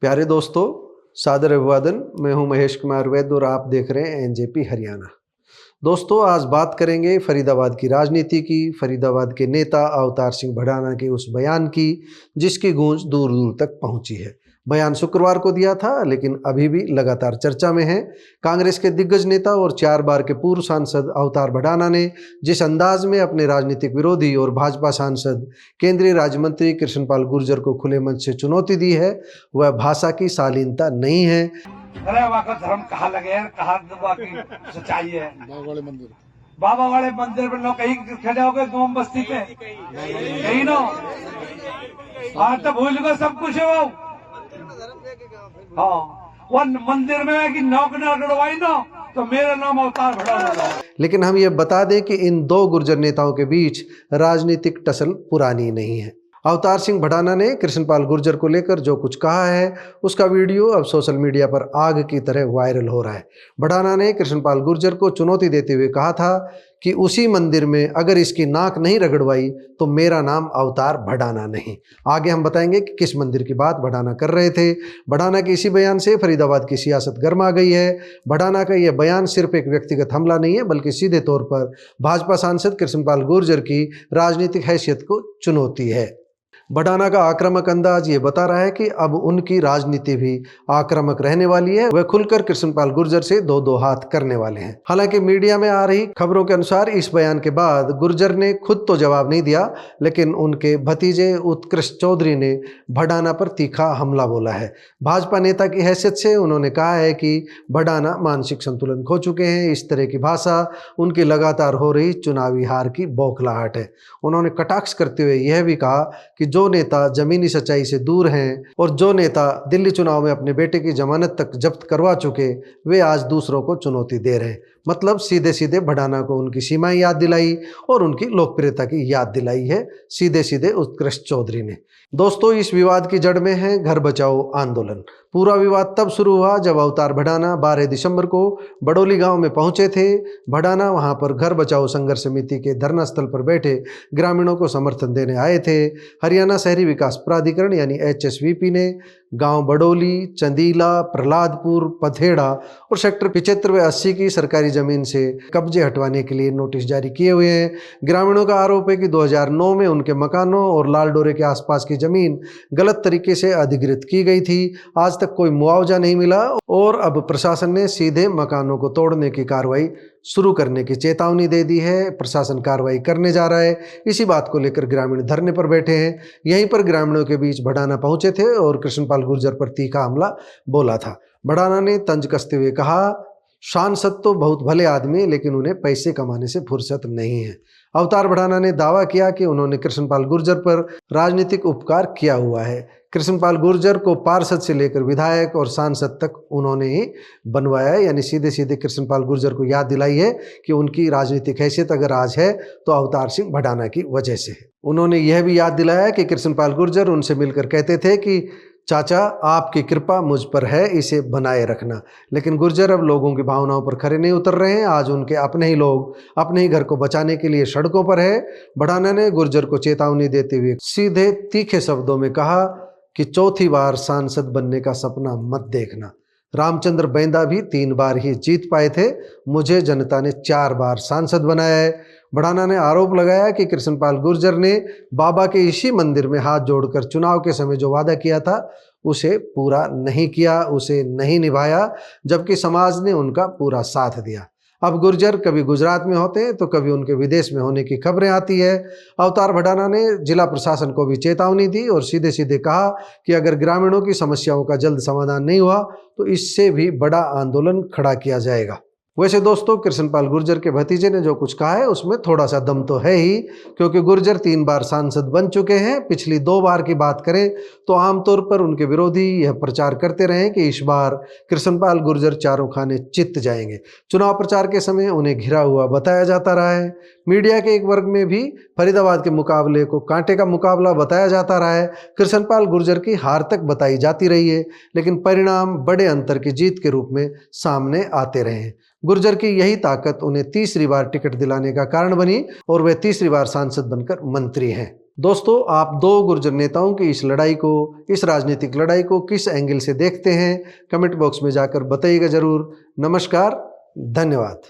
प्यारे दोस्तों, सादर अभिवादन। मैं हूं महेश कुमार वैद्य और आप देख रहे हैं एनजेपी हरियाणा। दोस्तों, आज बात करेंगे फरीदाबाद की राजनीति की, फरीदाबाद के नेता अवतार सिंह भडाना के उस बयान की जिसकी गूंज दूर दूर तक पहुंची है। बयान शुक्रवार को दिया था, लेकिन अभी भी लगातार चर्चा में है। कांग्रेस के दिग्गज नेता और 4 बार के पूर्व सांसद अवतार भडाना ने जिस अंदाज में अपने राजनीतिक विरोधी और भाजपा सांसद केंद्रीय राज्य मंत्री कृष्णपाल गुर्जर को खुले मंच से चुनौती दी है, वह भाषा की शालीनता नहीं है। अरे वहाँ का धर्म कहाँ लगे है, कहाँ बाकी सच्चाई है। बाबा वाले मंदिर पर लोग कहीं खड़े हो गए गांव बस्ती पे, कहीं नो आज तो भूल गए सब कुछ है वो। हाँ, वो मंदिर में कि नौक न लड़वाई ना तो मेरा नाम अवतार भडाना। लेकिन हम ये बता दें कि इन दो गुर्जर नेताओं के बीच राजनीतिक टसल पुरानी नहीं है। अवतार सिंह भडाना ने कृष्णपाल गुर्जर को लेकर जो कुछ कहा है, उसका वीडियो अब सोशल मीडिया पर आग की तरह वायरल हो रहा है। भडाना ने कृष्णपाल गुर्जर को चुनौती देते हुए कहा था कि उसी मंदिर में अगर इसकी नाक नहीं रगड़वाई तो मेरा नाम अवतार भडाना नहीं। आगे हम बताएंगे कि किस मंदिर की बात भडाना कर रहे थे। भडाना के इसी बयान से फरीदाबाद की सियासत गर्मा गई है। भडाना का यह बयान सिर्फ एक व्यक्तिगत हमला नहीं है, बल्कि सीधे तौर पर भाजपा सांसद कृष्णपाल गुर्जर की राजनीतिक हैसियत को चुनौती है। भडाना का आक्रामक अंदाज ये बता रहा है कि अब उनकी राजनीति भी आक्रामक रहने वाली है। वह खुलकर कृष्णपाल गुर्जर से दो दो हाथ करने वाले हैं। हालांकि मीडिया में आ रही खबरों के अनुसार इस बयान के बाद गुर्जर ने खुद तो जवाब नहीं दिया, लेकिन उनके भतीजे उत्कृष्ट चौधरी ने भडाना पर तीखा हमला बोला है। भाजपा नेता की हैसियत से उन्होंने कहा है कि भडाना मानसिक संतुलन खो चुके हैं। इस तरह की भाषा उनकी लगातार हो रही चुनावी हार की बौखलाहट है। उन्होंने कटाक्ष करते हुए यह भी कहा कि जो नेता जमीनी सच्चाई से दूर हैं और जो नेता दिल्ली चुनाव में अपने बेटे की जमानत तक जब्त करवा चुके, वे आज दूसरों को चुनौती दे रहे हैं। मतलब सीधे सीधे भडाना को उनकी सीमाएं याद दिलाई और उनकी लोकप्रियता की याद दिलाई है सीधे सीधे उत्कृष्ट चौधरी ने। दोस्तों, इस विवाद की जड़ में है घर बचाओ आंदोलन। पूरा विवाद तब शुरू हुआ जब अवतार भडाना 12 दिसंबर को बडोली गांव में पहुंचे थे। भडाना वहां पर घर बचाओ संघर्ष समिति के धरना स्थल पर बैठे ग्रामीणों को समर्थन देने आए थे। हरियाणा शहरी विकास प्राधिकरण यानी HSVP ने गांव बडोली, चंदीला, प्रहलादपुर, पथेड़ा और सेक्टर 75 व 80 की सरकारी जमीन से कब्जे हटवाने के लिए नोटिस जारी किए हुए हैं। ग्रामीणों का आरोप है कि 2009 में उनके मकानों और लाल डोरे के आसपास की जमीन गलत तरीके से अधिग्रहित की गई थी। आज तक कोई मुआवजा नहीं मिला और अब प्रशासन ने सीधे मकानों को तोड़ने की कार्रवाई शुरू करने की चेतावनी दे दी है। प्रशासन कार्रवाई करने जा रहा है। इसी बात को लेकर ग्रामीण धरने पर बैठे हैं। यहीं पर ग्रामीणों के बीच भडाना पहुंचे थे और कृष्णपाल गुर्जर पर तीखा हमला बोला था। भडाना ने तंज कसते हुए कहा, सांसद तो बहुत भले आदमी, लेकिन उन्हें पैसे कमाने से फुर्सत नहीं है। अवतार भडाना ने दावा किया कि उन्होंने कृष्णपाल गुर्जर पर राजनीतिक उपकार किया हुआ है। कृष्णपाल गुर्जर को पार्षद से लेकर विधायक और सांसद तक उन्होंने ही बनवाया है। यानी सीधे सीधे कृष्णपाल गुर्जर को याद दिलाई है कि उनकी राजनीतिक हैसियत अगर आज है तो अवतार सिंह भडाना की वजह से है। उन्होंने यह भी याद दिलाया कि कृष्णपाल गुर्जर उनसे मिलकर कहते थे कि चाचा, आपकी कृपा मुझ पर है, इसे बनाए रखना। लेकिन गुर्जर अब लोगों की भावनाओं पर खरे नहीं उतर रहे हैं। आज उनके अपने ही लोग अपने ही घर को बचाने के लिए सड़कों पर है। भडाना ने गुर्जर को चेतावनी देते हुए सीधे तीखे शब्दों में कहा कि चौथी बार सांसद बनने का सपना मत देखना। रामचंद्र बैदा भी 3 बार ही जीत पाए थे, मुझे जनता ने 4 बार सांसद बनाया है। भडाना ने आरोप लगाया कि कृष्णपाल गुर्जर ने बाबा के इसी मंदिर में हाथ जोड़कर चुनाव के समय जो वादा किया था उसे पूरा नहीं किया, उसे नहीं निभाया, जबकि समाज ने उनका पूरा साथ दिया। अब गुर्जर कभी गुजरात में होते हैं तो कभी उनके विदेश में होने की खबरें आती है। अवतार भडाना ने जिला प्रशासन को भी चेतावनी दी और सीधे सीधे कहा कि अगर ग्रामीणों की समस्याओं का जल्द समाधान नहीं हुआ तो इससे भी बड़ा आंदोलन खड़ा किया जाएगा। वैसे दोस्तों, कृष्णपाल गुर्जर के भतीजे ने जो कुछ कहा है उसमें थोड़ा सा दम तो है ही, क्योंकि गुर्जर 3 बार सांसद बन चुके हैं। पिछली 2 बार की बात करें तो आमतौर पर उनके विरोधी यह प्रचार करते रहे कि इस बार कृष्णपाल गुर्जर चारों खाने चित जाएंगे। चुनाव प्रचार के समय उन्हें घिरा हुआ बताया जाता रहा है। मीडिया के एक वर्ग में भी फरीदाबाद के मुकाबले को कांटे का मुकाबला बताया जाता रहा है। कृष्णपाल गुर्जर की हार तक बताई जाती रही है, लेकिन परिणाम बड़े अंतर की जीत के रूप में सामने आते रहे हैं। गुर्जर की यही ताकत उन्हें तीसरी बार टिकट दिलाने का कारण बनी और वे तीसरी बार सांसद बनकर मंत्री हैं। दोस्तों, आप दो गुर्जर नेताओं की इस लड़ाई को, इस राजनीतिक लड़ाई को किस एंगल से देखते हैं, कमेंट बॉक्स में जाकर बताइएगा जरूर। नमस्कार, धन्यवाद।